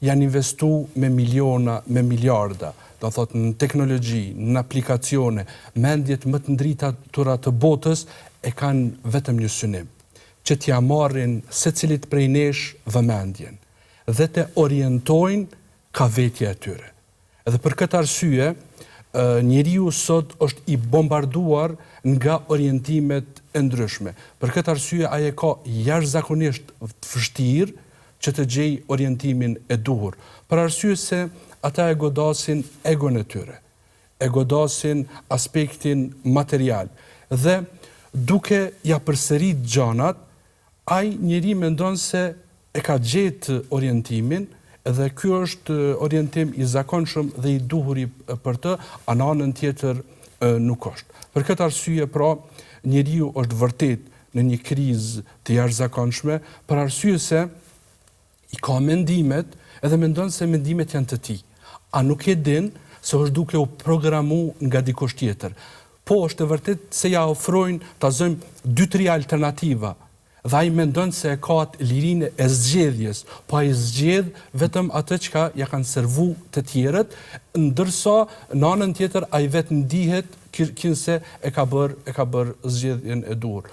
janë investu me miliona, me miliarda, do thotë në teknologji, në aplikacione, mendjet më të ndritatura të botës e kanë vetëm një synim, që t'ja marrin secilit prej nesh vëmendjen dhe të orientojnë ka vetja e tyre. Edhe për këtë arsye, njeriu sot është i bombarduar nga orientimet e ndryshme. Për këtë arsye ai e ka jashtëzakonisht të vështirë që të gjej orientimin e duhur. Për arsye se ata e godasin egon e tyre, e godasin aspektin material dhe duke ja përsërit gjanat, ai njeri mendon se e ka gjetë orientimin dhe ky është orientim i zakonshëm dhe i duhur për të, a në anën tjetër nuk është. Për këtë arsye, pra, njeriu është vërtet në një krizë të jashtëzakonshme, për arsye se i ka mendimet edhe mendon se mendimet janë të tij. A nuk e din se është duke u programu nga dikush tjetër. Po, është e vërtet se ja ofrojnë ta zëjmë 2-3 alternativa dhe ai mendon se e ka atë lirinë e zgjedhjes, po ai zgjedh vetëm atë çka ja kanë servu të tjerët, ndërsa në anën tjetër ai vetë ndihet se e ka bërë zgjedhjen e duhur.